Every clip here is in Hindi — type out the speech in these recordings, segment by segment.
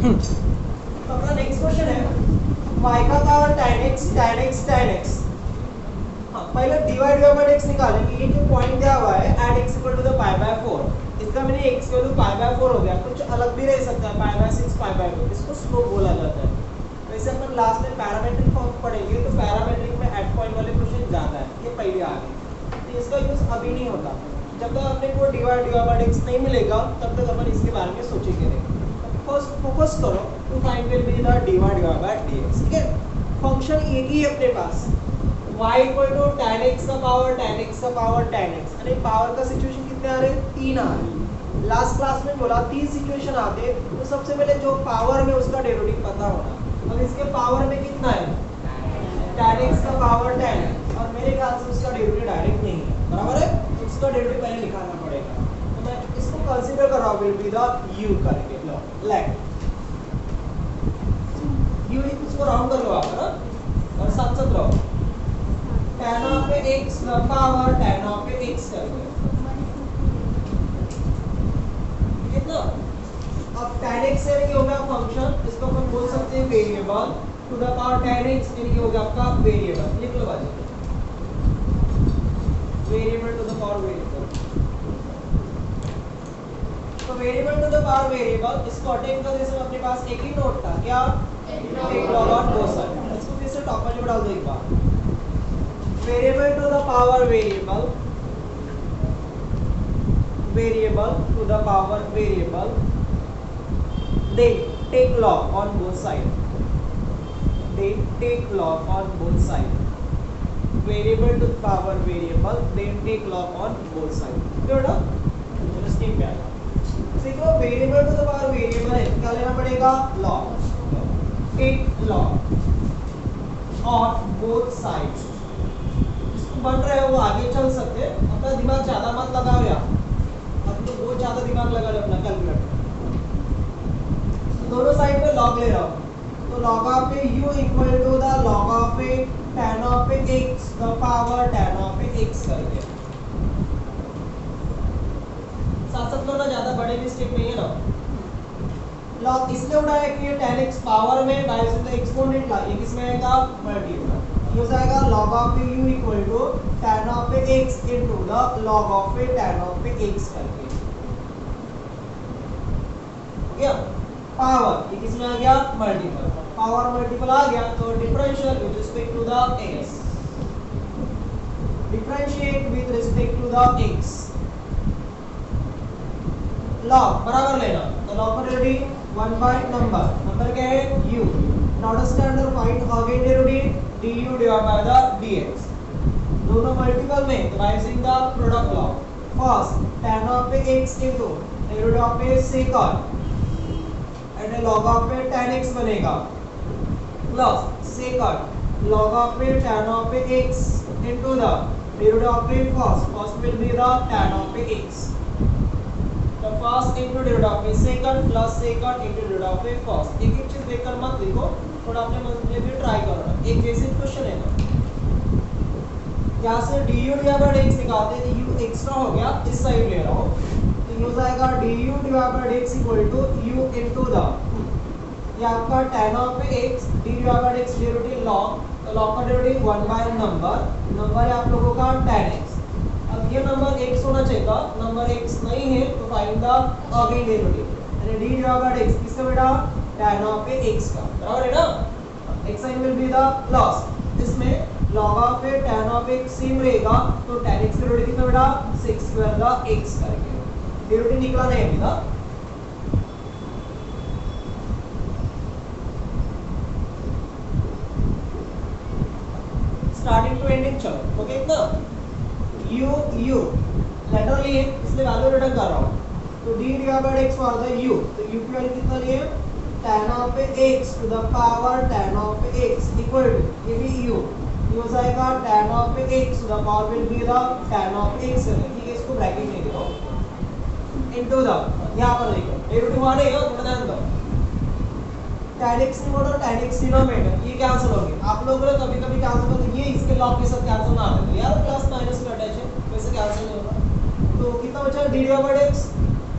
तो अपना नेक्स्ट क्वेश्चन है y का power tan x tan x tan x। हाँ, पहले डिवाइड बाय x निकालेंगे। ये जो पॉइंट दिया हुआ है at x equal to the pi by 4, इसका मैंने x equal to pi by 4 हो गया। कुछ अलग भी रह सकता है, पाई बाय 6 पाई बाय 2, इसको स्लोप बोला जाता है। वैसे अपन लास्ट में पैरामेट्रिक फॉर्म पढ़ेंगे, तो पैरामेट्रिक में एट पॉइंट वाले क्वेश्चन ज्यादा है, ये पहले आ गए, तो इसका यूज अभी नहीं होता। जब तक अपने को डिवाइड बाय x नहीं मिलेगा तब तक अपन इसके बारे में सोचेंगे नहीं। फर्स्ट फोकस करो to find will be the divide by dx, ठीक है। फंक्शन एक ही है अपने पास, y equal to tan x का पावर tan x का पावर tan x। अरे पावर का सिचुएशन कितने आ रहे हैं? 3 आ रहे हैं। लास्ट क्लास में बोला 3 सिचुएशन आते, तो सबसे पहले जो पावर में उसका डेरिवेटिव पता होना। अब इसके पावर में कितना है? tan x का पावर tan x, और मेरे ख्याल से उसका डेरिवेटिव डायरेक्ट नहीं है, बराबर है। इसका डेरिवेटिव पहले निकालना पड़ेगा, तो मैं इसको कंसीडर कर रहा हूं विल बी द u करके। लो लेट u, इसको राउंड कर लो आप, ना, और साथ साथ रहो। tan ऑफ x का पावर tan ऑफ x करके कितना? अब tan x से क्या होगा फंक्शन, इसको अपन बोल सकते हैं variable to the power tan x, यानी कि होगा आपका वेरिएबल। लिख लो बाजू, variable to the power variable. तो variable to the power variable, इसको अटेंड करने से अपने पास एक ही नोट था, क्या? एक लॉग ऑन बोथ साइड। इसको फिर से टॉप में बढ़ा दो एक बार, variable to the power variable, variable to the power variable, they take log on both side, they take log on both side, variable to the power variable, they take log on both side। बेटा चलो स्किप पे आएगा। सीखो variable to the power variable है, क्या लेना पड़ेगा? log, take log on both sides। इसको बन रहे हो वो आगे चल सकते, अपना दिमाग ज्यादा मत लगाओ यार, अब तो बहुत ज्यादा दिमाग लगा रहे अपना कैलकुलेटर। दोनों साइड पे log ले रहा हूं, तो log of u equal to the log of tan of x the power tan of x करके। साथ साथ करना, ज्यादा बड़े मिस्टेक नहीं है ना। log इसलिए उठाया कि ये tan x पावर में बाय से तो एक्सपोनेंट ला, ये किसमें आएगा? मल्टीपल। ये हो जाएगा log of u equal to tan of x into the log of tan of x करके। क्या पावर, ये किसमें आ गया? मल्टीपल। पावर मल्टीपल आ गया तो differential with respect to the x, differentiate with respect to the x। log बराबर लेना, तो log का डेरिवेटिव 1 बाय नंबर, नंबर क्या है? u। नाउ इसके अंदर find again derivative du divide by the dx। दोनों मल्टीपल में तो bye using the product law, first tan of x into derivative of second and log of tan x बनेगा plus second log of tan of x into the derivative of first will be the tan of x। तो first into derivative of second plus second into derivative of first. एक एक चीज देखकर मत लिखो, थोड़ा अपने मन से भी ट्राई करो ना। एक बेसिक क्वेश्चन है ना, यहां से du डिवाइड बाय x निकालते हैं, तो u एक्स्ट्रा हो गया, इस साइड ले रहा हूं, तो ये हो जाएगा du divide by x equal to u into the, ये आपका tan of x d divide by x derivative log, तो log का डेरिवेटिव 1 बाय नंबर, नंबर है आप लोगों का tan x। अब ये नंबर x होना चाहिए था, नंबर x नहीं है, तो फाइंड द अगेन डेरिवेटिव, यानी d डिवाइड बाय x किसका बेटा? tan ऑफ x का, बराबर है ना। x sine will be the plus, इसमें log of tan of x same रहेगा, तो tan x का डेरिवेटिव कितना बेटा? 6 स्क्वायर द x करके। डेरिवेटिव निकला नहीं अभी ना, स्टार्टिंग टू एंडिंग चलो, ओके इतना u लेटरली है इसलिए वैल्यू रिटर्न कर रहा हूं, तो d divide by x for the u, तो u की वैल्यू कितना लिए? tan of x to the power tan of x equal to, ये भी u, ये हो जाएगा tan of x to the power will be the tan of x, ठीक है। इसको ब्रैकेट में लिखो इनटू द, यहां पर लिखो डेरिवेटिव आ रहेगा, थोड़ा ध्यान दो। tan x numerator tan x denominator, ये कैंसिल हो गया। आप लोगों ने कभी-कभी कैंसिल होता है, ये इसके लॉग के साथ कैंसिल ना आते, तो यार प्लस माइनस में अटैच है, वैसे कैंसिल नहीं होगा। तो कितना बचा? d डिवाइड बाय x,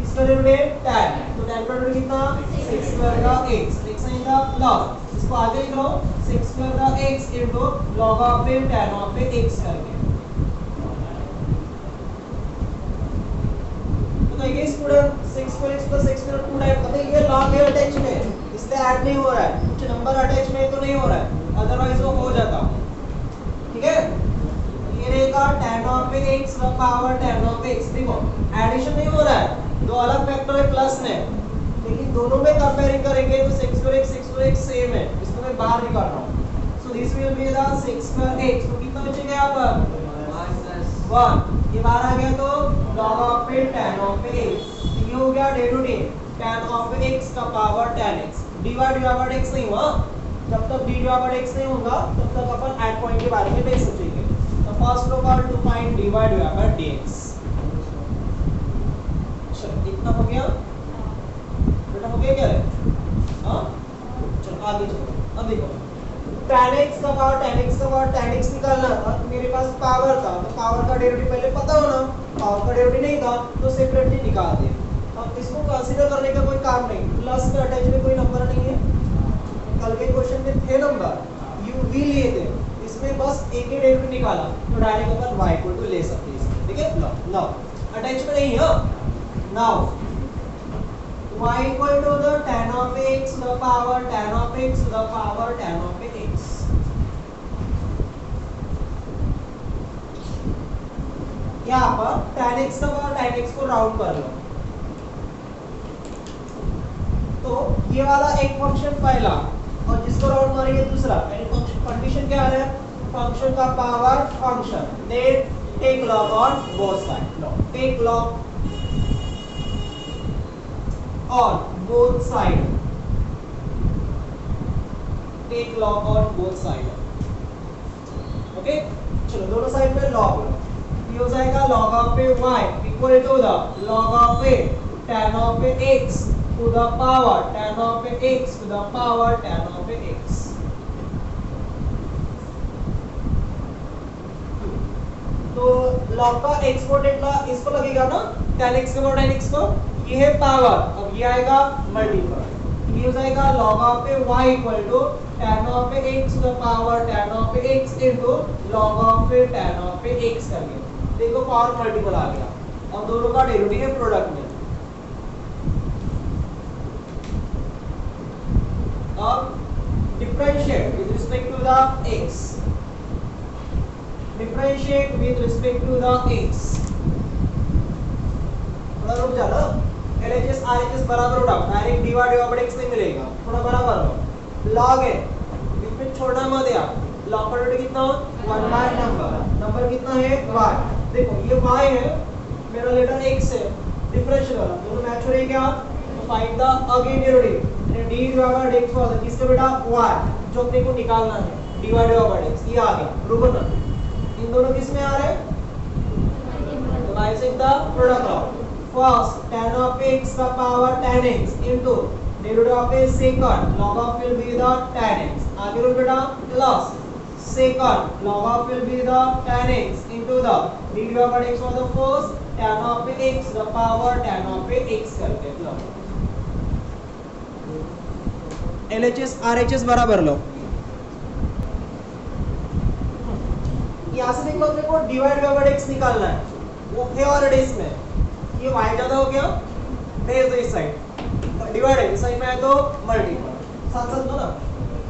इसका डेरिवेटिव tan, तो tan का डेरिवेटिव कितना sec स्क्वायर का x x sin का log इसको आगे लिख लो sec स्क्वायर का x into log of a tan of a x करके। तो देखिए student sec square x plus sec square 2 type मतलब ये log है अटैच में इसलिए ऐड नहीं हो रहा है, कुछ नंबर अटैच में तो नहीं हो रहा है, अदरवाइज वो हो जाता। ठीक है, ये रहेगा tan of x का पावर tan of x। देखो एडिशन नहीं हो रहा है, दो अलग फैक्टर है प्लस में, लेकिन दोनों में कंपेयरिंग करेंगे तो sec स्क्वायर x सेम है, इसको मैं बाहर निकाल रहा हूं। सो this will be the sec square x। तो कितना बचेगा यहां पर 1, ये बाहर आ गया तो log of tan of x। ये हो गया डेरिवेटिव tan of x का power tan x। dy x नहीं हुआ, जब तक dy x नहीं होगा तब तक अपन एट पॉइंट के बारे में नहीं सोचेंगे। तो first of all to find dy dx। चलो इतना हो गया बेटा, हो गया क्या है? हाँ चलो आगे चलो। अब देखो tan x का पावर tan x निकालना था, मेरे पास पावर था तो पावर का डेरिवेटिव पहले पता होना, पावर का डेरिवेटिव नहीं था तो सेपरेटली निकाल दे। अब इसको कंसीडर करने का कोई काम नहीं, प्लस का अटैच में कोई नंबर नहीं है, कल के क्वेश्चन में थे नंबर u v लिए थे, इसमें बस एक ही डेरिवेटिव निकाला तो डायरेक्ट अपन y को ले सकते हैं। ठीक है, नाउ अटैच में नहीं है। Now y equal to the tan of x to the power tan of x to the power tan of x। यहाँ पर tan x का पावर tan x को राउंड कर लो, तो ये वाला एक फंक्शन पहला और जिसको राउंड मारेंगे दूसरा, यानी फंक्शन कंडीशन क्या है, फंक्शन का power function, then take log on both side, take log on both side, take log on both side। Okay चलो दोनों साइड में log लो, ये हो जाएगा log of a y equal to the log of a tan of a x to the power tan of a x to the power tan of a x। तो log का एक्सपोनेंट ला इसको लगेगा ना, tan x के पावर tan x को, ये है पावर, अब ये आएगा मल्टीपल, ये हो जाएगा log of a y equal to tan of a x to the power tan of a x into log of a tan of a x करके। देखो पावर मल्टीपल आ गया, अब दोनों का डेरिवेटिव है प्रोडक्ट में। अब differentiate with respect to the x, differentiate with respect to the x। थोड़ा रुक जाना, LHS RHS बराबर उठाओ, डायरेक्ट dy x नहीं मिलेगा, थोड़ा बराबर लो, log है इसमें छोड़ना मत यार, log का डेरिवेटिव कितना हो 1 बाय नंबर कितना है y। देखो ये y है, मेरा लेटर x है, डिफरेंशियल वाला दोनों मैच हो रहे क्या, तो फाइंड द अगेन डेरिवेटिव, यानी dy x होगा किसका बेटा y, जो अपने को निकालना है dy x, ये आ गया। रुको ना, इन दोनों किस में आ रहे हैं, तो bisect the product of first tan of x का power tan x into derivative of a second log of will be the tan x, आगे रो बेटा plus second log of will be the tan x into the derivative of x for the first tan of x the power tan of x करके लो, LHS RHS बराबर लो। यहाँ से देखो अपने को डिवाइड x निकालना है, वो है ऑलरेडी इसमें, ये y ज्यादा हो गया भेज दो इस साइड, डिवाइड है इस साइड में है तो मल्टीपल, साथ साथ दो ना,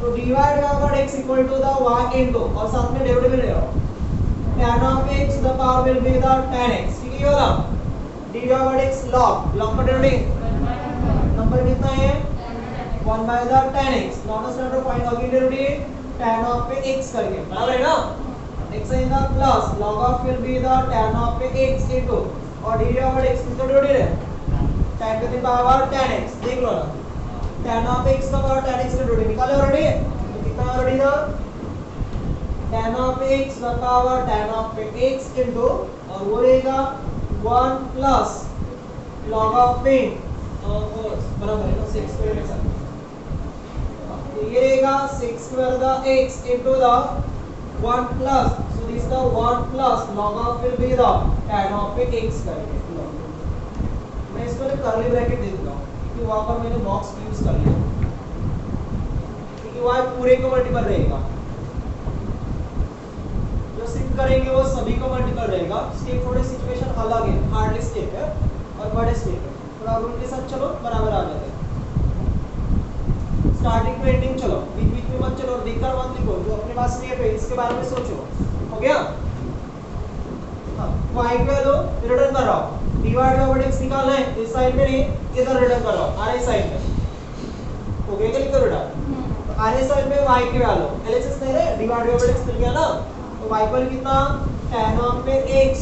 तो divide x equal to the y into और साथ में डेरिवेटिव ले लो, tan of x the power will be the tan x। ठीक है, ये वाला डिवाइड x log का डेरिवेटिव नंबर कितना है 1 by the tan x, non standard find again derivative tan of x करके, बराबर है ना, x in the plus log of will be the tan of x into और derivative x किसका डेरिवेटिव है tan to the power tan x। देख लो ना, tan of x का पावर tan x का डेरिवेटिव निकाले ऑलरेडी, तो कितना ऑलरेडी था tan of x का power tan of x into और वो रहेगा 1 प्लस log of बराबर है ना 6 स्क्वायर x, तो ये रहेगा 6 square the x into the 1 plus, so this the 1 plus log of will be the tan of x करके। मैं इसको कर्ली ब्रैकेट दे देता हूँ, क्योंकि वहां पर मैंने बॉक्स यूज कर लिया, क्योंकि y पूरे को मल्टीपल रहेगा, जो शिफ्ट करेंगे वो सभी को मल्टीपल रहेगा। स्टेप थोड़े सिचुएशन अलग है, हार्डली स्टेप है और बड़े स्टेप है, थोड़ा उनके साथ चलो बराबर आ जाते हैं। स्टार्टिंग टू एंडिंग चलो, बीच बीच में मत चलो और देखकर मत लिखो, जो अपने पास स्टेप है इसके बारे में सोचो। हो गया? हाँ, y की वैल्यू रिटर्न कर रहा हूं, डिवाइड बाय x निकालना है, इस साइड में नहीं इधर रिटर्न कर रहा हूं, आने साइड में। हो गया क्या? लिखो बेटा, तो आने साइड में y की वैल्यू एलएचएस नहीं है, डिवाइड बाय x मिल गया ना, तो y पर कितना tan ऑफ x,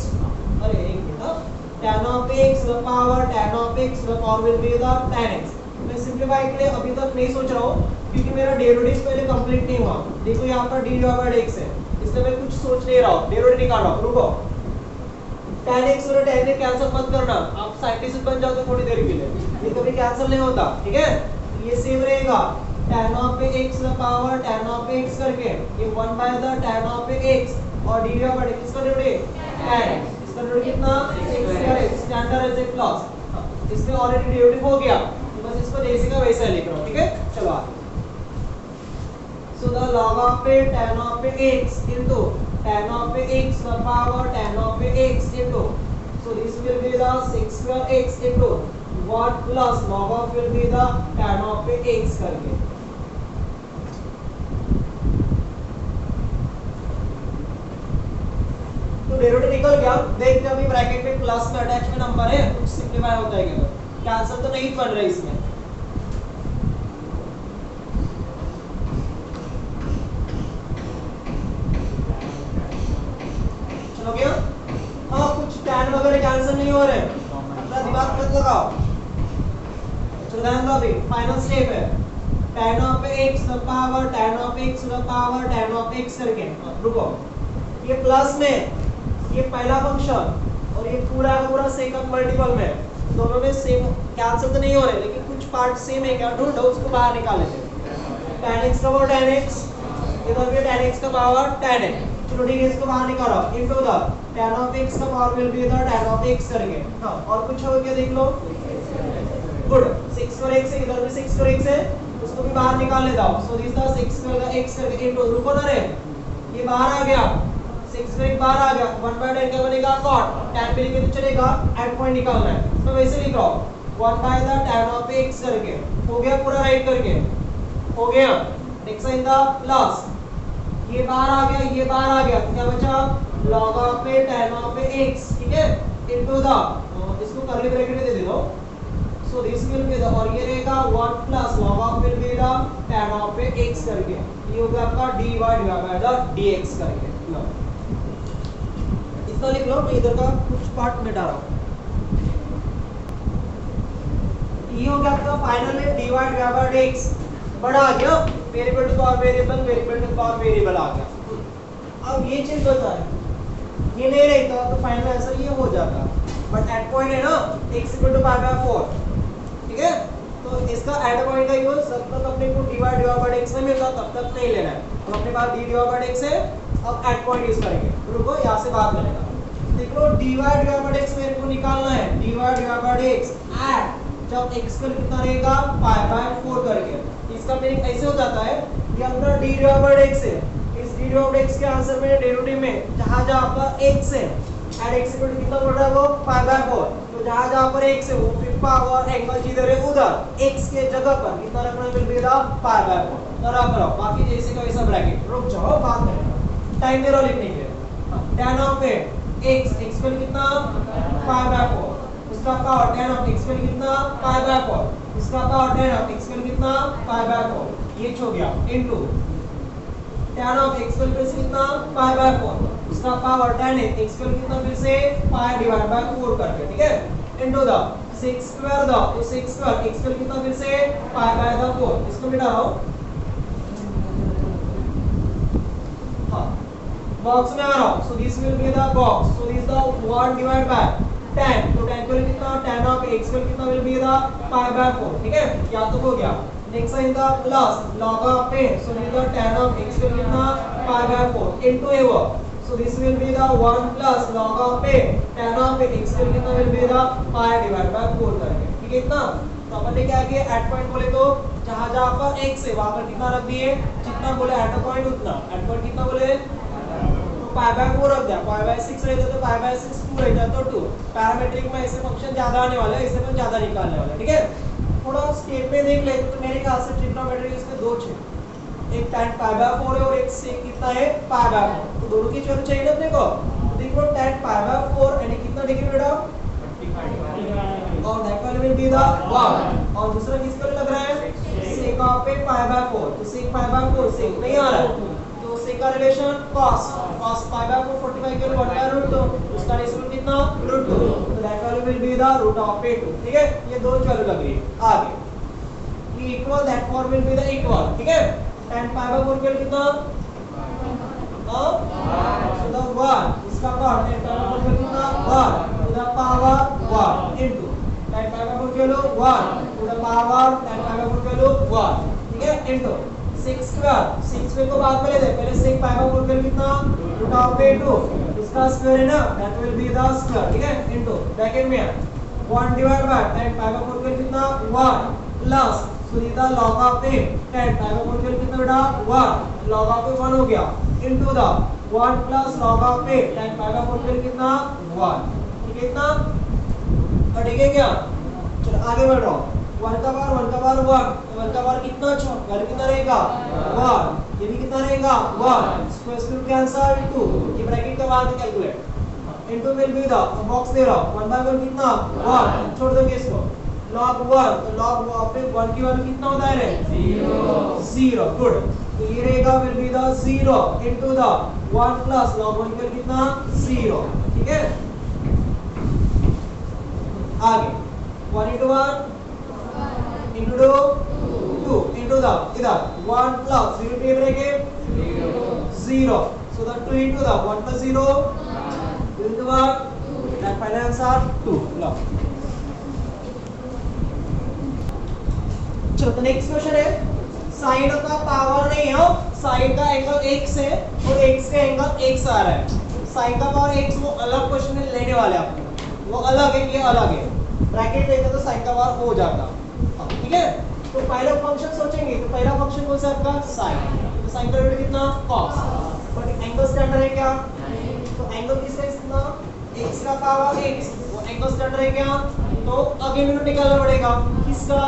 अरे एक minute, tan of x the power tan of x the power will be the tan x। मैं सिंपलीफाई के लिए अभी तक नहीं सोच रहा हूं, क्योंकि मेरा डेरिवेटिव पहले कंप्लीट नहीं हुआ। देखो यहां पर d डिवाइड बाय x है, इसलिए मैं कुछ सोच नहीं रहा हूं, डेरिवेटिव निकाल रहा हूं। रुको, tan x और tan ने कैंसिल मत करना, आप साइंटिस्ट बन जाओ तो थोड़ी देर के लिए, ये कभी कैंसिल नहीं होता, ठीक है? ये सेम रहेगा, tan of x the power tan of x करके ये 1 by the tan of x और d डिवाइड बाय किसका डेरिवेटिव tan x, इसका डेरिवेटिव कितना x standard as a plus, इसमें ऑलरेडी डेरिवेटिव हो गया, तो बस इसको जैसे का वैसा लिख रहा हूं, ठीक है? चलो आगे। सो the log of tan of x into tan of x the power tan of x into, so this will be the sec square x into 1 plus log of will be the tan of x करके। तो डेरिवेटिव निकल गया, देखते अभी ब्रैकेट में प्लस में अटैच में नंबर है, कुछ सिंपलीफाई हो जाएगा, कैंसिल तो नहीं बन रहा इसमें। हो गया? हाँ, कुछ tan वगैरह कैंसिल नहीं हो रहे, अपना दिमाग मत लगाओ। चलो ध्यान दो, अभी फाइनल स्टेप है, tan of x the power tan of x the power tan of x करके। रुको, ये प्लस में ये पहला फंक्शन और ये पूरा का पूरा सेकंड मल्टीपल में, दोनों में सेम कैंसिल तो नहीं हो रहे, लेकिन कुछ पार्ट सेम है क्या ढूंढो, उसको बाहर निकाल लेते हैं। tan x का पावर tan x, इधर भी tan x का पावर tan x, चलो ठीक है, इसको बाहर निकालो, into the tan of x का power will be the tan of x करके। हां, और कुछ हो गया देख लो, गुड, 6 स्क्वायर x है, इधर भी 6 स्क्वायर x है, उसको भी बाहर निकाल लेता हूं। So this the 6 square x करके इनटू, रुको ना रे, ये बाहर आ गया, 6 स्क्वायर बाहर आ गया, 1 बाय tan क्या बनेगा cot, tan पे लिखे तो चलेगा, एट पॉइंट निकालना है, तो वैसे लिख रहा हूं 1 by the tan of x करके। हो गया पूरा राइट करके, हो गया। नेक्स्ट इन द प्लस, ये बाहर आ गया, ये बाहर आ गया, तो क्या बचा log of tan of x, ठीक है, इनटू द, इसको कर्ली ब्रैकेट में दे दो, सो दिस विल बी द, और ये रहेगा 1 plus log of will be the tan of x करके, ये हो गया आपका dy divide by the dx करके। लो इतना लिख लो, मैं इधर का कुछ पार्ट मिटा रहा हूं। ये हो गया आपका फाइनल में dy डिवाइड बाय dx, बड़ा आ गया, variable to power variable, variable to power variable आ गया। अब ये चीज बता है, ये नहीं रहता तो फाइनल आंसर ये हो जाता, बट एट पॉइंट है ना x = π/4, ठीक है? तो इसका एट पॉइंट का यूज जब तक अपने को डिवाइड बाय x में मिलता तब तक नहीं लेना है, तो अपने पास d डिवाइड बाय x है, अब एट पॉइंट यूज करेंगे। रुको, यहां से बात करेगा, देखो डिवाइड बाय x मेरे को निकालना है, डिवाइड बाय x एट, जब x का कितना रहेगा π/4 करके, इसका मीनिंग ऐसे हो जाता है, ये अपना d डिवाइड बाय x है, इस d डिवाइड बाय x के आंसर में डेरिवेटिव में जहां आपका x है, एट x इक्वल टू कितना बोल रहा है वो π/4, तो जहां पर x है वो फिर पावर एंगल जिधर है उधर x के जगह पर कितना रखना विल बी द π/4, तो रख लो, बाकी जैसे का वैसा ब्रैकेट। रुक जाओ, बात करेंगे, टाइम दे रहा लिखने के लिए। tan ऑफ x इक्वल कितना π/4, उसका power tan of x equal कितना π/4, इसका power tan of x equal कितना π/4, ये हो गया, into tan of x equal फिर से कितना π/4, उसका पावर tan x इक्वल कितना फिर से π डिवाइड बाय 4 करके, ठीक है, इनटू द 6 स्क्वायर द, तो 6 स्क्वायर x इक्वल कितना फिर से π/4, इसको मिटा रहा हूं। हां, बॉक्स में आ रहा हूं, सो this will be the box, so this the 1 divide bye tan, तो tan इक्वल कितना, tan ऑफ x इक्वल कितना विल बी द π/4, ठीक है, या तो हो गया। Next in the plus log of a, so this the tan of x will कितना π/4 into a, so this will be the 1 plus log of a, tan of x will कितना will be the π divided by 4 करके, ठीक है, इतना तो अपन ने क्या किया, एट पॉइंट बोले तो जहां जहां पर x है वहां पर कितना रख दिए, जितना बोले एट अ पॉइंट उतना, एट पॉइंट कितना बोले तो पाई बाय 4 रख दिया, पाई बाय 6 रहता तो पाई बाय 6 2 रहता तो 2। पैरामीट्रिक में ऐसे फंक्शन ज्यादा आने वाला है, इससे अपन ज्यादा निकालने वाला है, ठीक है। थोड़ा स्टेप में देख ले तो मेरे ख्याल से ट्रिग्नोमेट्री इसमें दो है, एक tan पाई बाय 4 है और एक sec कितना है पाई बाय 4, तो दोनों की वैल्यू चाहिए ना अपने को। तो देखो tan पाई बाय 4 यानी कितना डिग्री बेटा 45, और that value will be the 1, और दूसरा किसका लग रहा है sec ऑफ पाई बाय 4, तो sec पाई बाय 4 sec नहीं आ रहा है, तो sec का रिलेशन cos पाई बाय 4 45 के 1 बाय रूट 2, उसका रेशियो कितना रूट 2, तो that value will be the root of 2, ठीक है। ये दो वैल्यू लग रही है। आगे ये equal that for will be the equal, ठीक है। tan पाई बाय 4 के लिए कितना तो द 1, इसका पावर tan पाई बाय 4 के लिए कितना 1 to the power 1 into tan pi by 4 के लिए 1 to the power tan pi by 4 के लिए 1, ठीक है, इनटू 6 स्क्वायर, 6 को बाद में ले दे, पहले sec पाई बाय 4 के लिए कितना रूट ऑफ 2, इसका स्क्वायर है ना, that will be the square, ठीक है, इनटू ब्रैकेट में 1 divide bye tan pi by 4 के लिए कितना 1 plus Sunita log of tan pi by 4 के लिए कितना बेटा 1 log ऑफ 1 हो गया into the 1 plus log of tan pi by 4 के लिए कितना 1, ठीक है, इतना कटेगा क्या। चलो आगे बढ़ रहा हूं, 1 का पावर 1 का पावर 1 का पावर कितना वैल्यू कितना रहेगा 1, ये भी कितना रहेगा 1, स्क्वायर रूट कैंसिल 2, ये ब्रैकेट के बाद calculate into will be the box दे रहा हूं 1 बाय 1 कितना 1, छोड़ दो इसको log 1, तो log ऑफ 1 की वैल्यू कितना होता है रे 0, गुड, तो ये रहेगा will be the 0 into the 1 plus log 1 की कितना 0, ठीक है। आगे 1 into 1 into 2 into the इधर 1 plus 0 पे bracket 0, so the 2 into the 1 plus 0 into 1, that final answer 2। लो चलो तो नेक्स्ट क्वेश्चन है, साइन का पावर नहीं है, साइन का एंगल x है और x का एंगल x आ रहा है, साइन का पावर x वो अलग क्वेश्चन में लेने वाले आपको, वो अलग है ये अलग है, ब्रैकेट लेते तो साइन का पावर हो जाता, ठीक है। तो पहला फंक्शन सोचेंगे तो पहला फंक्शन कौन सा आपका साइन, तो साइन का वैल्यू कितना cos, बट एंगल स्टैंडर्ड है क्या, तो एंगल किसका कितना x का पावर x, वो एंगल स्टैंडर्ड है क्या, तो आगे मिनट निकालना पड़ेगा किसका,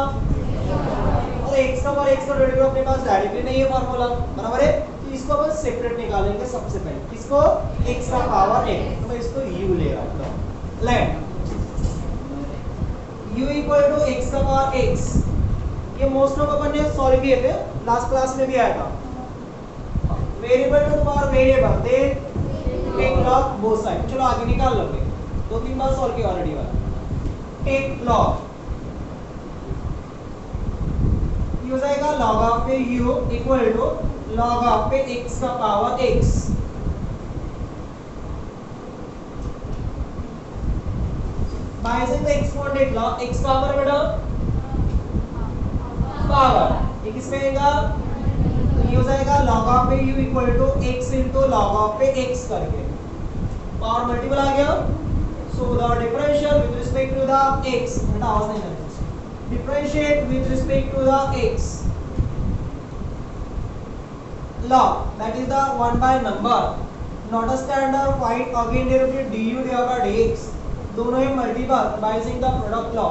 और x का पावर x का वैल्यू अपने पास डायरेक्टली नहीं है फार्मूला, बराबर है, तो इसको अपन सेपरेट निकालेंगे सबसे पहले, किसको x का पावर x, तो मैं इसको u ले रहा हूं, let u equal to x का पावर x, ये मोस्ट ऑफ अपन ने सॉल्व किए थे, लास्ट क्लास में भी आया था, variable to power variable the take log both side, चलो आगे निकाल लोगे, 2-3 बार सॉल्व किया ऑलरेडी वाला, टेक लॉग हो जाएगा log ऑफ पे u equal to log of पे x का power x, by using the exponent law, x power बेटा पावर, ये किसमें आएगा, तो ये हो जाएगा log ऑफ पे u equal to x into log of पे x करके, पावर मल्टीपल आ गया, so the differential with respect to the x, बेटा आवाज नहीं करना, differentiate with respect to the x log, that is the 1 by number, not a standard, find again derivative du divided by dx, दोनों ही multiple by using the product law,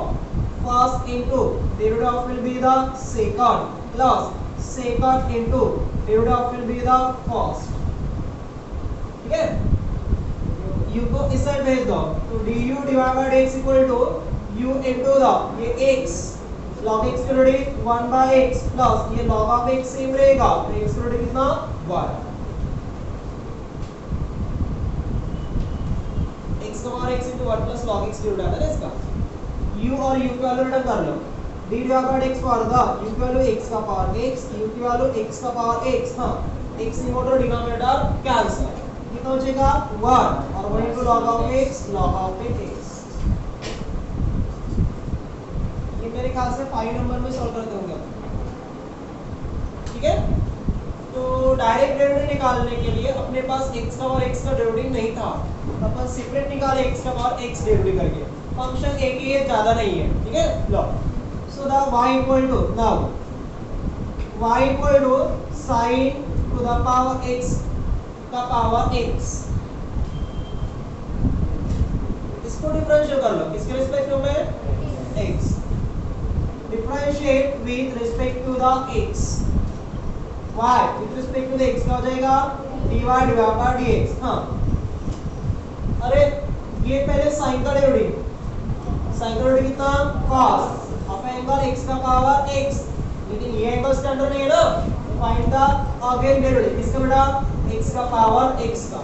first into derivative of will be the second plus second into derivative of will be the first, ठीक है। u को इस साइड भेज दो, तो du divided by dx equal to u into the ये x log x की वैल्यू 1 by x प्लस ये log ऑफ x सेम रहेगा, तो x की वैल्यू कितना 1, x का power x into 1 plus log x की वैल्यू आता है इसका, u और u की वैल्यू रिटर्न कर लो, d divided by x for the u की वैल्यू x का पावर x, u की वैल्यू x का पावर x, हां x न्यूमरेटर डिनोमिनेटर कैंसिल, कितना हो जाएगा 1 और 1 into log of x log of x, मेरे ख्याल से 5 नंबर में सॉल्व करते होंगे, ठीक है। तो डायरेक्ट डेरिवेटिव निकालने के लिए अपने पास x का और x का डेरिवेटिव नहीं था, तो अपन सेपरेट निकाले x का और x डेरिवेटिव करके, फंक्शन एक ही है ज्यादा नहीं है, ठीक है। लो So the y equal to now y equal to sin to the power x का पावर x, इसको डिफरेंशिएट कर लो किसके रिस्पेक्ट में x, differentiate with respect to the x, y with respect to the x क्या हो जाएगा dy डिवाइड बाय dx। हाँ अरे ये पहले साइन का डेरिवेटिव, साइन का डेरिवेटिव कितना cos ऑफ एंगल x का पावर x, लेकिन ये एंगल स्टैंडर्ड नहीं है ना, फाइंड द अगेन डेरिवेटिव किसका बेटा x का पावर x का,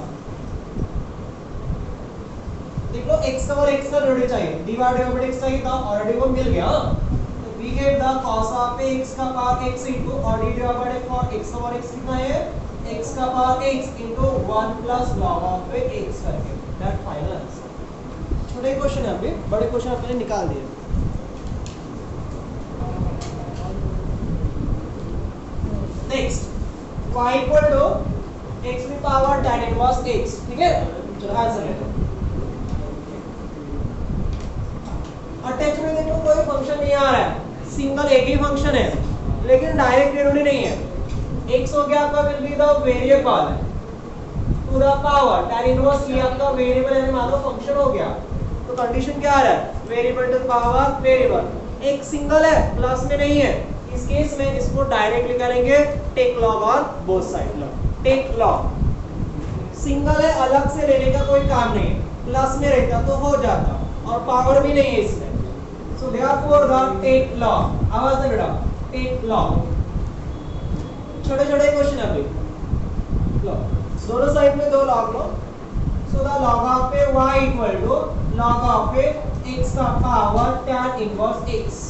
देख लो x का पावर x का डेरिवेटिव चाहिए, dy डिवाइड बाय x चाहिए था, ऑलरेडी वो मिल गया। तो we get the cos of x का पावर x इनटू और d डिवाइड बाय x का पावर x कितना है x का power x into 1 plus log of x करके, दैट फाइनल आंसर। छोटे क्वेश्चन है, अभी बड़े क्वेश्चन आपने निकाल दिए। Next y equal to x की पावर tan इनवर्स x, ठीक है चलो आंसर लेते हैं। अटैचमेंट देखो कोई फंक्शन नहीं आ रहा है, सिंगल एक ही फंक्शन है, लेकिन डायरेक्ट डेरिवेटिव नहीं है। x हो गया आपका will be the variable to the power tan inverse, ये आपका वेरिएबल है, मान लो फंक्शन हो गया, तो कंडीशन क्या आ रहा है variable to the power variable. एक सिंगल है प्लस में नहीं है, इस केस में इसको डायरेक्ट निकालेंगे take log on both side, take log. Single है अलग से लेने का कोई काम नहीं है, प्लस में रहता तो हो जाता और पावर भी नहीं है इसमें, so therefore the take log, आवाज से बेटा टेक लॉग। छोटे छोटे क्वेश्चन है अभी, लो दोनों साइड में दो लॉग लो, so the log of a y equal to log of a x का पावर tan इनवर्स x।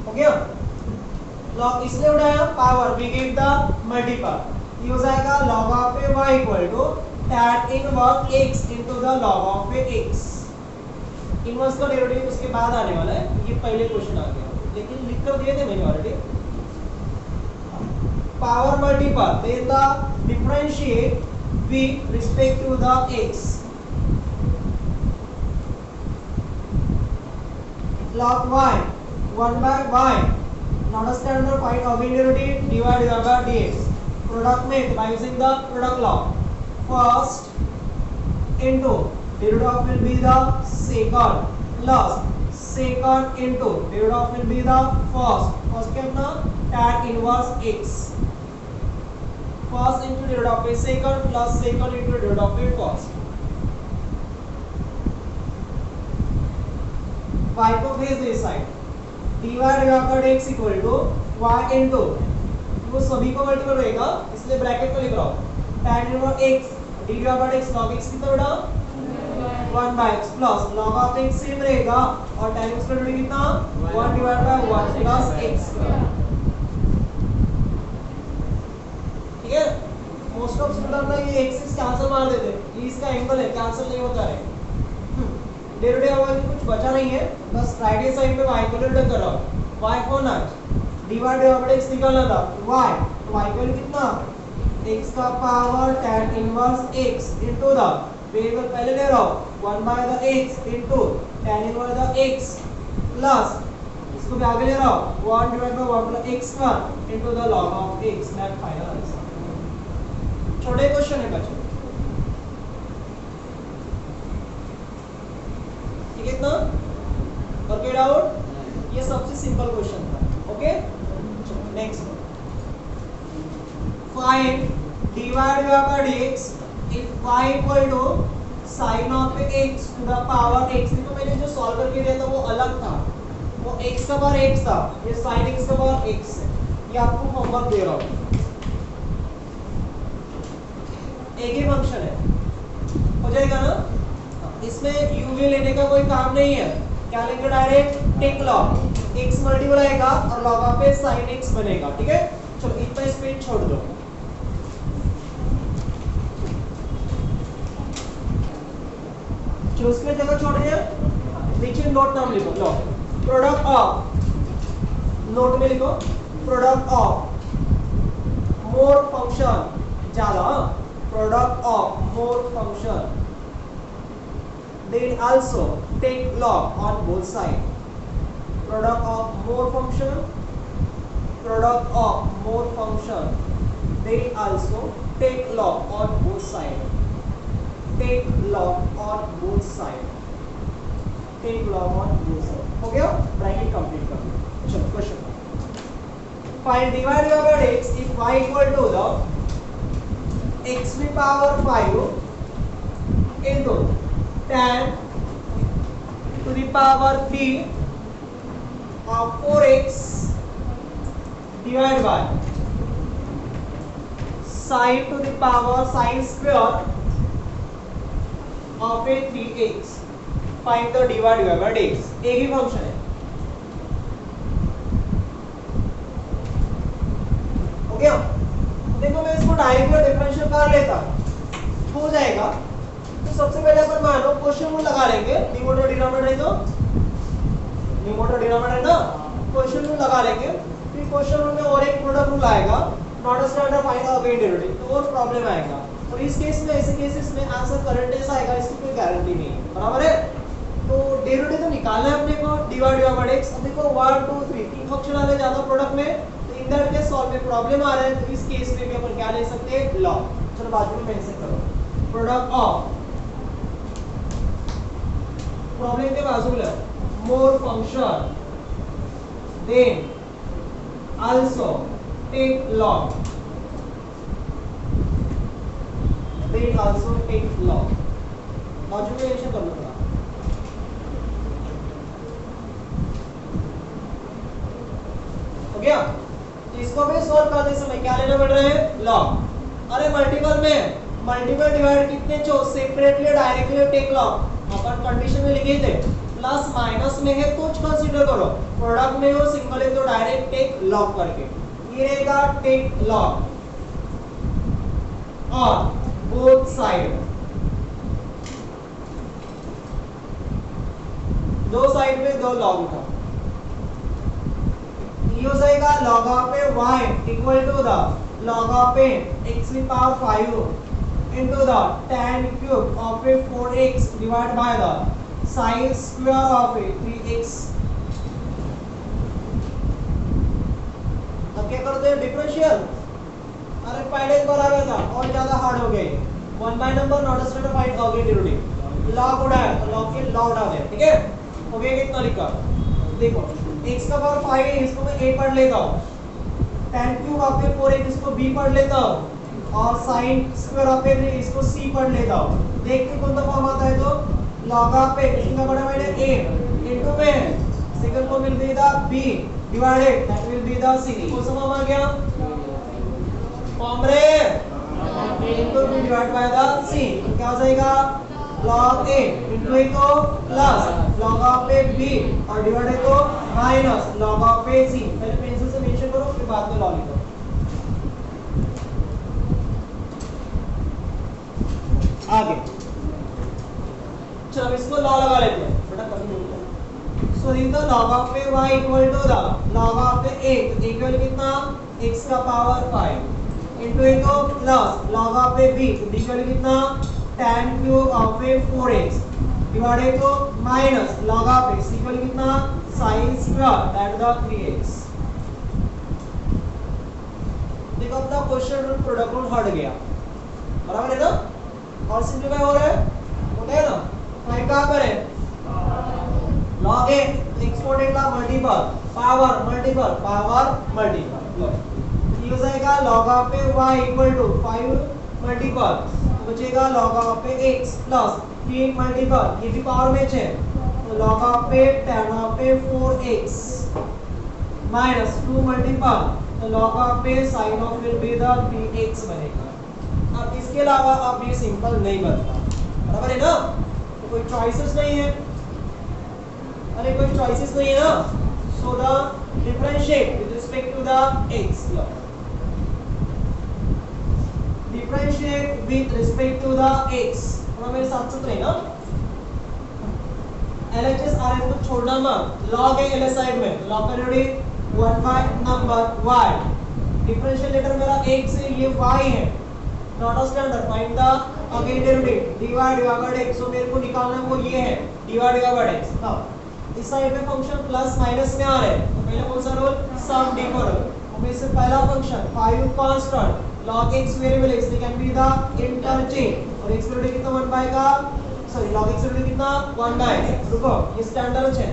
हो गया लॉग इसने उठाया power, we give the multiple, ये हो जाएगा log of a y equal to tan inverse x into the log of a x। Inverse का डेरिवेटिव उसके बाद आने वाला है, ये पहले क्वेश्चन आ गया, लेकिन लिख कर दिए थे मैंने already. Power multiple then the differentiate with respect to the x, log y 1 by y, not a standard find again derivative divided by dx, product made by using the product law, first into derivative of will be the second plus second into derivative of will be the first, first क्या अपना tan inverse x, first into derivative of a second plus second into derivative of a first, y को भेज दो इस side, dy divide x equal to y into, वो सभी को मल्टीपल रहेगा इसलिए ब्रैकेट में लिख रहा हूं tan inverse x d divide x log x कितना बेटा 1 by x plus log of x same रहेगा और tan x का डेरिवेटिव कितना 1 डिवाइड बाय 1 प्लस x, ठीक है। मोस्ट ऑफ स्टूडेंट ना ये x कैंसिल मार देते हैं, ये इसका एंगल है कैंसिल नहीं होता है, डेरिवेटिव वाला कुछ बचा नहीं है, बस राइट हैंड साइड पे y को रिटर्न कर रहा हूं, y को ना डिवाइड बाय x निकालना था y, तो y को कितना x का power tan inverse x into the variable पहले ले रहा हूं 1 by the x into tan inverse the x plus इसको भी आगे ले रहा हूं 1 divide bye 1 plus x square into the log of x, that final answer. छोटे क्वेश्चन है बच्चों, कितना और गेट आउट, ये सबसे सिंपल क्वेश्चन था। Okay next, find dy by dx if y equal to sin of x to the power x। देखो मैंने जो सॉल्व करके दिया था वो अलग था, वो x का पावर x था, ये sin x का पावर x है, ये आपको होमवर्क दे रहा हूं, एक ही फंक्शन है, हो जाएगा ना, इसमें u v लेने का कोई काम नहीं है, क्या लेंगे direct take log, x multiple आएगा और log ऑफ sin x बनेगा, ठीक है। चलो इतना स्पेस छोड़ दो, जो उसमें जगह छोड़ दिया नीचे नोट नाम लिखो, लो प्रोडक्ट ऑफ, नोट में लिखो प्रोडक्ट ऑफ मोर फंक्शन, ज्यादा product of more function then also take log on both sides. Product of more function, product of more function, then also take log on both sides. Take log on both sides. Take log on both sides. हो गया? ब्रैकेट कंप्लीट कर लो. चलो question. Find dy by dx if y equal to the x to the power 5 into tan to the power b of 4x divided by sin to the power sin square of a 3x. Find the dy by dx. एक ही फंक्शन है. हो गया? देखो मैं इसको डायरेक्टली डिफरेंशियल कर लेता हो जाएगा. तो सबसे पहले अपन मानो क्वेश्चन रूल लगा लेंगे. न्यूमरेटर डिनोमिनेटर है तो न्यूमरेटर डिनोमिनेटर ना क्वेश्चन रूल लगा लेंगे. फिर क्वेश्चन रूल में और एक प्रोडक्ट रूल आएगा not a standard find again derivative. तो और प्रॉब्लम आएगा. और इस केस में ऐसे केसेस में आंसर करंट डेज आएगा. इसकी कोई गारंटी नहीं है. बराबर है? तो डेरिवेटिव तो निकालना है अपने को dy by dx. अब देखो 1 2 3 तीन फंक्शन आ रहे ज्यादा प्रोडक्ट में. इन दैट केस सॉल्व में प्रॉब्लम आ रहा है. तो इस केस में भी अपन क्या ले सकते हैं लॉग. चलो बाजू में मेंशन करो प्रोडक्ट ऑफ प्रॉब्लम के बाजू में more function then also take log then also take log. बाजू में मेंशन कर लो. हो गया? इसको भी सॉल्व करते समय क्या लेना पड़ रहा है लॉग. अरे मल्टीपल में मल्टीपल डिवाइड कितने चो सेपरेटली डायरेक्टली टेक लॉग. अपन कंडीशन में लिखे थे प्लस माइनस में है कुछ कंसीडर करो. प्रोडक्ट में हो सिंगल है तो डायरेक्ट टेक लॉग करके ये रहेगा take log on both side. दो साइड में दो लॉग उठा. ये हो जाएगा log of a y equal to the log of a x to the power 5 into the tan cube of a 4x divided by the sin square of a 3x. अब क्या करते हैं डिफरेंशियल. अरे पहले बराबर था और ज्यादा हार्ड हो गए. 1 by number not a standard find again derivative. Log उड़ाया तो लॉग के लॉग उड़ा दे. ठीक है? हो गया कितना लिखा देखो x का पावर 5 है. इसको मैं a पढ़ लेता हूँ. tan cube of A 4x इसको b पढ़ लेता हूँ. और sin स्क्वायर ऑफ ए इसको c पढ़ लेता हूँ. देख के कौन सा फॉर्म आता है तो log ऑफ a किसका बड़ा मैंने a इनटू में सेकंड को will be the b divided that will be the c. कौन सा फॉर्म आ गया फॉर्म रे into b divide by the c. क्या हो जाएगा log a इनटू a को plus log of a b और डिवाइडेड को minus log of a c. पहले पेंसिल से मेंशन करो फिर बाद में लॉग लिखो. आगे चलो इसको लॉग लगा लेते हैं बेटा. कभी so in the log of a y equal to the log of a equal कितना x का पावर 5 इनटू a को plus log of a b equal कितना tan cube of a 4x divided को minus log of x equal कितना sin square that the 3x. देखो अपना क्वेश्चन रूल प्रोडक्ट रूल हट गया. बराबर है ना? और सिंपलीफाई हो रहा है. हो गया ना? 5 कहां पर है log a एक्सपोनेंट का मल्टीपल पावर मल्टीपल लो. ये हो जाएगा log of a y equal to 5 multiple बचेगा log of a x plus 3 multiple ये भी पावर में है तो log of a tan of a 4x minus 2 multiple तो log of a sin of will be the 3x बनेगा. अब इसके अलावा अब ये सिंपल नहीं बनता. बराबर है ना? तो कोई चॉइसेस नहीं है. अरे कोई चॉइसेस नहीं है ना. So the differentiate with respect to the x. Differentiate with respect to the x. थोड़ा मेरे साथ साथ रहेगा. LHS RS को छोड़ना मत. log a LS साइड में log का ready 1 by number y. Differential later मेरा x से ये y है. Not a standard find the again derivative dy divide by x, so मेरे को निकालना वो ये है dy डिवाइड बाय x। अब इस साइड में फंक्शन प्लस माइनस में आ रहा है, तो पहले कौन सा रूल, सम डिफरेंस। अब इससे पहला function 5 constant log x variable x, they can be the interchange, और x वेरिएबल कितना 1 बाय का, सॉरी log x वेरिएबल कितना 1 बाय, रुको ये स्टैंडर्ड है।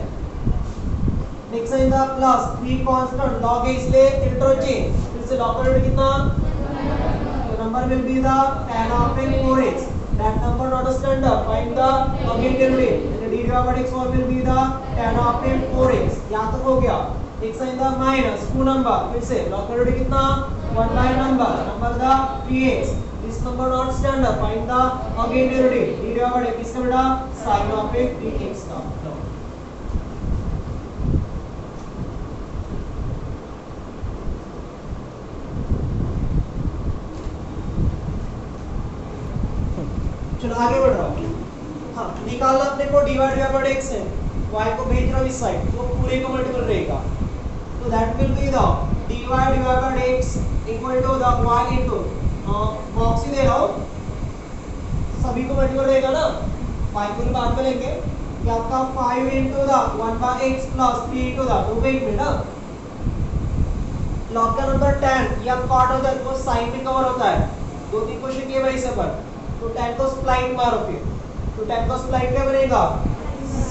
नेक्स्ट है the plus 3 constant log x ले इंटरचेंज, फिर से log वेरिएबल कितना, the number will be the tan of 4x, that number not a standard, find the again derivative, and the d divided by x will be the tan of 4x, यहाँ तक हो गया। x है द माइनस 2 नंबर, फिर से log वेरिएबल कितना 1 by number the 3x, this number not standard, find the again derivative, d divided by किसका बेटा sin of 3x का। चलो आगे बढ़ रहा हूँ। हाँ, निकालना अपने को dy डिवाइड बाय x है, y को भेज रहा हूँ इस साइड, तो पूरे का मल्टीपल रहेगा, तो that will be the dy divide by x equal to the y into box ही दे रहा हूँ, सभी को मल्टीपल रहेगा ना, y को बाद में लेंगे, ये आपका 5 into the 1 by x plus 3 into the, तो वेट में ना log का नंबर 10 या कॉट होता है तो साइन में कवर होता है, दो तीन क्वेश्चन किए भाई से पर, तो 10 को स्प्लाइन मारो फिर, तो 10 को स्प्लाइन क्या बनेगा,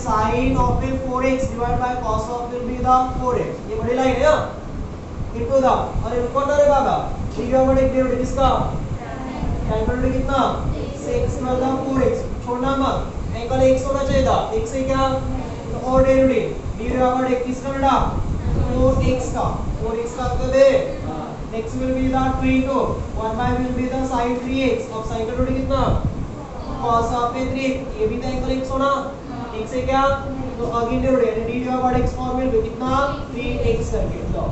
sin of 4x divide by cos of will be the 4x, ये बड़ी लाइन है ना, इनटू द, अरे रुको ना रे बाबा, डिवाइड बाय डेरिवेटिव किसका, tan का डेरिवेटिव कितना 6 डिवाइड बाय 4x, छोड़ना मत, एंगल x होना चाहिए था, x से क्या, तो और डेरिवेटिव d डिवाइड बाय किसका बेटा 4x का, 4x का कर दे, x will be the 2 into 1 by will be the sin 3x, अब sin का डेरिवेटिव कितना cos of 3x, ये भी तो एंगल x होना, x से क्या, तो अगेन डेरिवेटिव यानी d divide by x form में कितना 3x करके, लो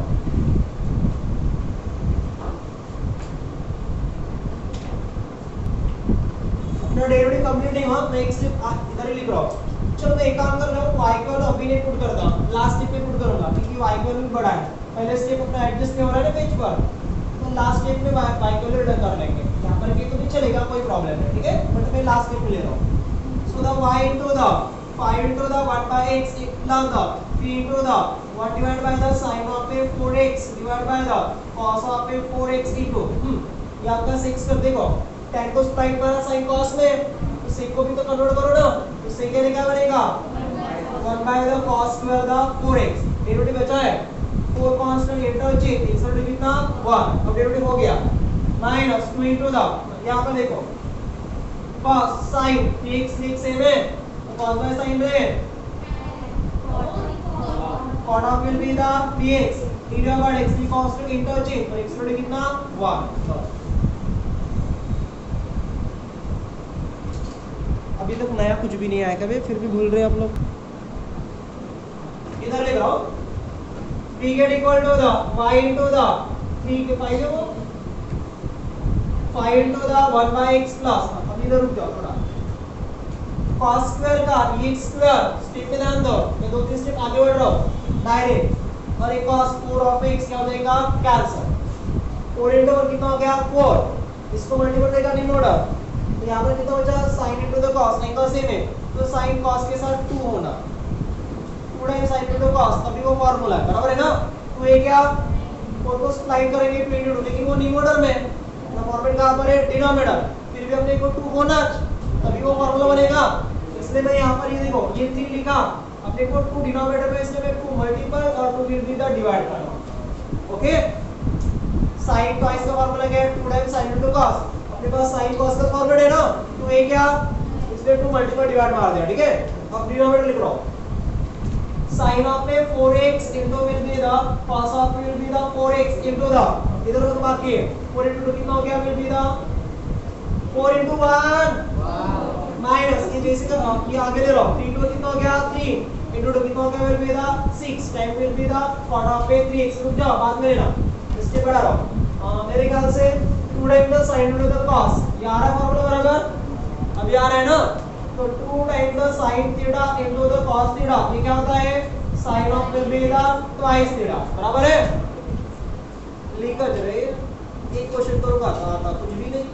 अपना डेरिवेटिव कंप्लीट नहीं हुआ, मैं x इधर ही लिख रहा हूँ। चलो मैं एक काम कर रहा हूँ, y को वैल्यू अभी नहीं पुट करता, लास्ट स्टेप पे पुट करूंगा, क्योंकि y को वैल्यू बड़ा है, पहले स्टेप अपना एडजस्ट नहीं हो रहा है ना पेज पर, तो लास्ट स्टेप में y को वैल्यू रिटर्न कर लेंगे, यहाँ पर के तो नहीं चलेगा, कोई प्रॉब्लम नहीं, ठीक है, बट मैं लास्ट स्टेप में ले रहा हूँ। So the y into the 5 into the 1 by x plus the 3 into the 1 divided by the sin of 4x divided by the cos of 4x into ये आपका 6 कर देखो, tan को स्प्लाइन मारा sin cos में, तो sec को भी तो कन्वर्ट करो ना, तो sec के लिए क्या बनेगा 1 by the cos square the 4x, derivative बचा है 4 कांस्टेंट इंटरचेंज, x का डेरिवेटिव कितना 1, अब डेरिवेटिव हो गया माइनस 2 into the, यहाँ पर देखो cos sin 3x लिख सेम है, तो cos by sin में cot of will be the dx, d divided by x की कांस्टेंट इंटरचेंज, और x का डेरिवेटिव कितना 1। अभी तक नया कुछ भी नहीं आया कभी, फिर भी भूल रहे आप लोग, इधर लिख रहा हूँ p get equal to the y into the 3 के 5 है वो 5 into the 1 by x plus, अब इधर रुक जाओ थोड़ा, cos स्क्वायर का x स्क्वायर स्टेप में ध्यान दो, मैं दो तीन स्टेप आगे बढ़ रहा हूँ डायरेक्ट, और एक cos 4 of x क्या हो जाएगा कैंसिल, 4 into 1 कितना हो गया 4, इसको मल्टीपल देगा नहीं ऑर्डर, तो यहाँ पर कितना बचा sin into the cos, नहीं तो सेम है, तो sin cos के साथ 2 होना, 2 times sin into the cos, तभी वो फार्मूला है, बराबर है ना, तो ये क्या 4 को स्प्लाइन करेंगे 22, लेकिन वो न्यू ऑर्डर में, ना फॉर्मेट कहाँ पर है डिनोमिनेटर, फिर भी अपने को 2 होना तभी वो फार्मूला बनेगा, इसलिए मैं यहाँ पर ये देखो ये 3 लिखा, अपने को 2 डिनोमिनेटर में, इसलिए मैं 2 मल्टीपल और 2 विल बी द डिवाइड करना, ओके, sin cos का फार्मूला क्या है 2 टाइम्स sin into cos, अपने पास sin cos का फॉर्मूला है ना, तो ये क्या इसलिए 2 मल्टीपल डिवाइड मार दिया, ठीक है, अब डिनोमिनेटर लिख रहा हूँ sin of 4x into will be the cos of will be the 4x into the, इधर तो बाकी है 4 into 2 कितना हो गया will be the 4 into 1 minus ये जैसे का ये आगे ले लो 3 into कितना हो गया 3 into 2 कितना हो गया will be the 6 time will be the cot of 3x, रुक जाओ बाद में लेना, इसके बढ़ा रहा मेरे ख्याल से 2 time the sin into the cos, ये आ रहा है फॉर्मूला बराबर, अभी आ रहा है ना, तो 2 time the sin theta into the cos theta, ये क्या होता है sin of will be the twice theta, बराबर है, लिखा चले एक क्वेश्चन तो रुका था कुछ भी नहीं,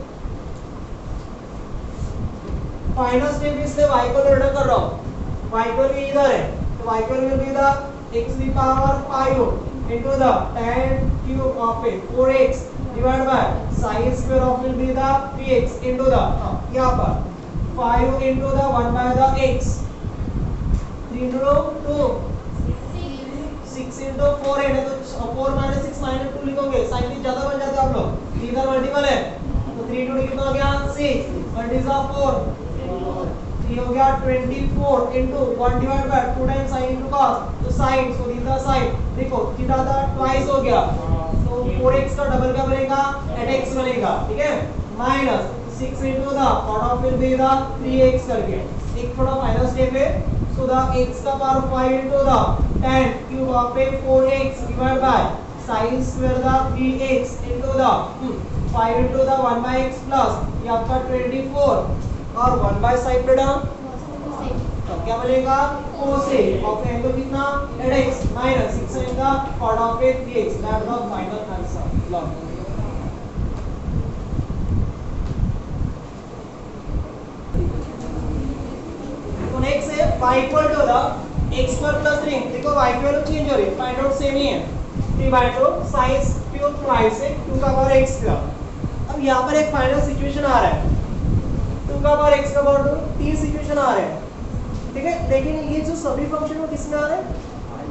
फाइनल स्टेप इसलिए y को रिटर्न कर रहा हूँ, y को भी इधर है तो y को will be the x to the power 5 into the tan cube of it 4x divided by sin square of will be the 3x into the यहाँ पर 5 into the 1 by the x 3 into 2 6 into 4 है तो 4 minus 6 minus 2 लिखोगे, साइन भी ज्यादा बन जाते हैं आप लोग, इधर मल्टीपल है तो 3 into कितना हो गया 6 1 is 4 ये हो गया 24 into 1 divided by 2 times sin into cos तो sin so this is sin देखो थीटा था ट्वाइस हो गया तो 4x का डबल क्या बनेगा 8x बनेगा, ठीक है, minus 6 into the part of will be the 3x करके एक थोड़ा फाइनल स्टेप है so the x का power 5 into the tan cube of 4x divided by sin square the 3x into the 5 into the 1 by x plus ये आपका 24 और 1 by साइड पे डाउन तो क्या बनेगा cosec of एंगल कितना 8x minus 6 in the part of 3x that the final answer log। तो नेक्स्ट है y equal to the x square plus 3 देखो y की वैल्यू चेंज हो रही है, फाइंड आउट सेम ही है 3/2 sin cube twice 2 का पावर x स्क्वायर। अब यहां पर एक फाइनल सिचुएशन आ रहा है 2 का पावर x का पावर 2 तीन सिचुएशन आ रहे हैं, ठीक है, लेकिन ये जो सभी फंक्शन वो किसमें आ रहे हैं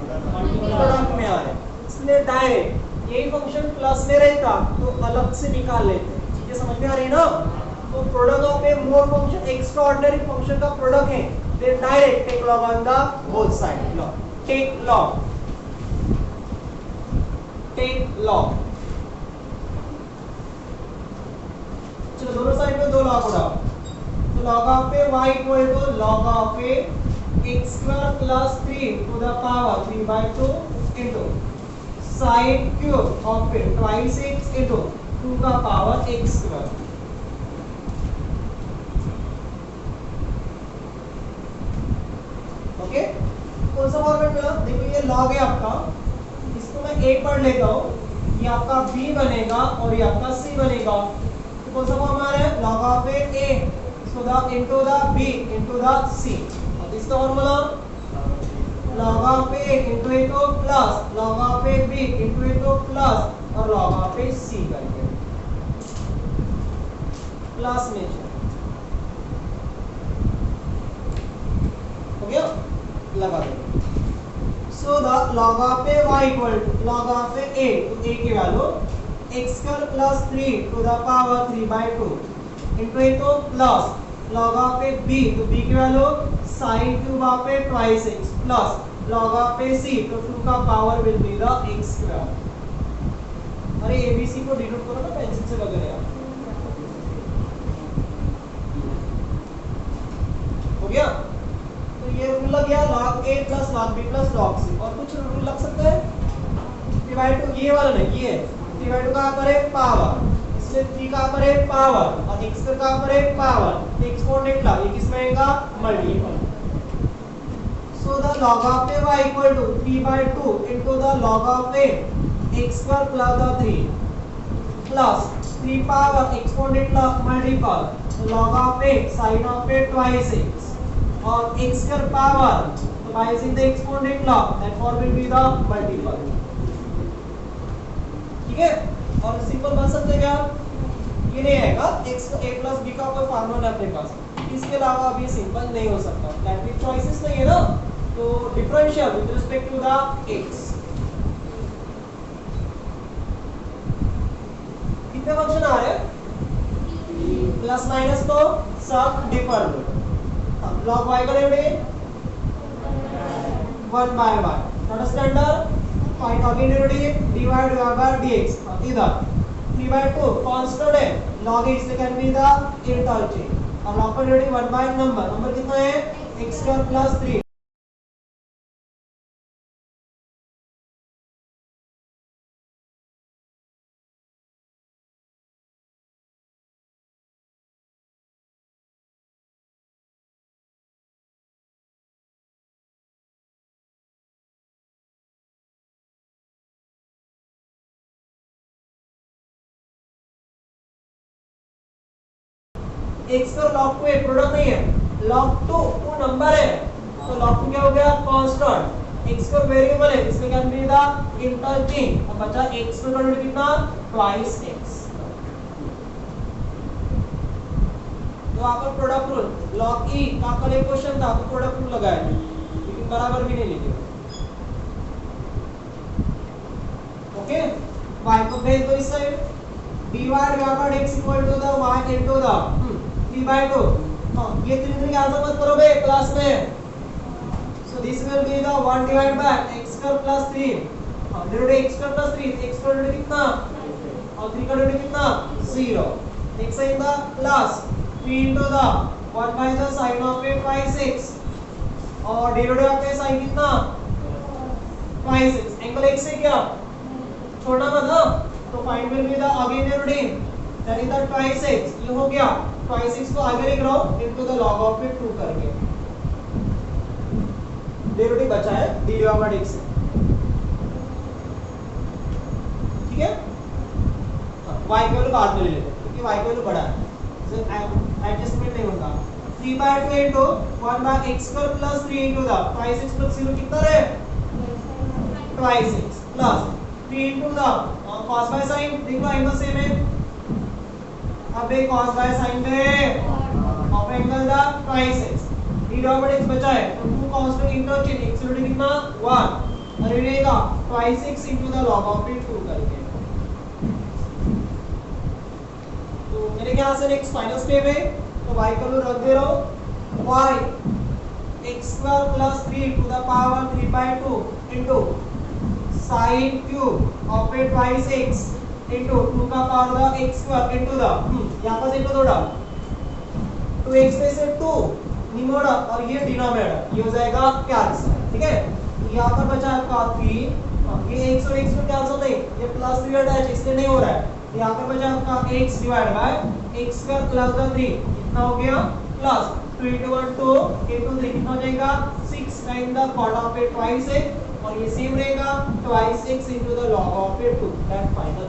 प्रोडक्ट में आ रहे हैं, इसलिए डायरेक्ट यही फंक्शन प्लस में रहता तो अलग से निकाल लेते, चीजें समझ में आ रही है ना। तो product of A more function extraordinary function का प्रोडक्ट है then direct take log on the both side log take log चलो दोनों साइड पे दो log उड़ाओ तो log of a y equal to log of a x square plus 3 to the power 3/2 into sin cube of it twice x into 2 का पावर x square। ओके कौन सा फॉर्मेट मिला देखो, ये log है आपका, इसको मैं a पढ़ लेता हूँ, ये आपका b बनेगा और ये आपका c बनेगा, तो कौन सा फॉर्म आ रहा है log of a so the into the b into the c। अब इसका formula log of a into a तो plus log of a b into a तो प्लस और log ऑफ a c करके प्लस में हो गया, लगा दो। So the log of a y equal to log of a तो a की value x square plus 3 to the power 3/2 into a तो plus log of a b तो b की value sin cube of a twice x plus log of a c तो 2 का power will be the x square. अरे abc को डिनोट करो ना पेंसिल से वगैरह, हो गया। ये रूल लग गया log a plus log b plus log c, और कुछ रूल लग सकता है डिवाइड टू ये वाला नहीं, ये डिवाइड टू कहां पर है पावर, इसलिए 3 कहां पर है पावर और x पर कहां पर है पावर, एक्सपोनेंट ला ये किसमें आएगा multiple. So the log of a y equal to 3/2 into the log of a x square plus the 3 plus 3 power exponent ला multiple log of a sin of a twice x और x स्क्वायर पावर तो by using the exponent law that form will be the multiple, ठीक है। और सिंपल बन सकते क्या, ये नहीं आएगा x को a plus b का कोई फार्मूला अपने पास, इसके अलावा अभी सिंपल नहीं हो सकता, दैट मींस चॉइसेस नहीं है ना, तो differential with respect to the x कितने फंक्शन आ रहे हैं प्लस माइनस तो सब डिफरेंट log y का rate 1 by y not standard find again rate divide by dx इधर 3/2 कांस्टेंट है log a इसलिए कैन बी द इंटरचेंज और log का रेट 1 by नंबर कितना है x square plus 3। x square log 2 एक प्रोडक्ट नहीं है, log 2 नंबर है, तो log 2 क्या हो गया कांस्टेंट, x स्क्वायर वेरिएबल है, इसमें क्या मिल था इंटरचेंज, अब बचा x स्क्वायर का रूट कितना ट्वाइस x। तो आपका प्रोडक्ट रूल log e का आपका एक क्वेश्चन था तो प्रोडक्ट रूल लगाया लेकिन बराबर भी नहीं लिखे। ओके y को भेज दो इस साइड, डिवाइड व्यापार x equal to the y into the 3/2। हां ये 3 कैंसिल मत करो बे क्लास में, so this will be the 1 divide by x square plus 3। हां root x square plus 3, x square root कितना और 3 का रूट कितना 0, x in the plus 3 into the 1 by the sin of a 5/6 और डेरिवेटिव आपका sin कितना 5/6, एंगल x से क्या छोटा मत ना, तो find will be the again the root that is the 5/6, ये हो गया 5/6 को आगे लिख रहा हूं into the log of it 2 करके, डेरिवेटिव बचा है d डिवाइड बाय x से, ठीक है। y की वैल्यू बाद में ले लेते हैं क्योंकि y की वैल्यू बड़ा है, एडजस्टमेंट नहीं होगा। 3/2 into 1 by x square plus 3 into the 5/6 plus 0 कितना रहे 5/6 plus 3 into the cos by sin, देखो एंगल सेम है, अब एक cos by sin पे of angle the 5/6, d divide by x बचा है तो 2 कांस्टेंट इंटरचेंज, x रूट कितना 1 और ये रहेगा 5/6 into the log of it 2 करके। तो मेरे ख्याल से नेक्स्ट फाइनल स्टेप है, तो y का वैल्यू रख दे रहा हूं, y x square plus 3 to the power 3/2 into sin cube of a twice x into 2 का power the x square into the यहां पर देखो थोड़ा 2x में से 2 निमोड़ा और ये डिनोमिनेटर ये हो जाएगा कैंसिल, ठीक है। तो यहां पर बचा आपका 3, ये x और x में कैंसिल नहीं, ये प्लस 3 अटैच इसलिए नहीं हो रहा है, यहाँ पर बचा आपका x divide by x square plus the 3 कितना हो गया प्लस 2 into 1 2 into 3 कितना हो जाएगा 6 time the cot of a twice x और ये सेम रहेगा twice x into the log of a 2 that final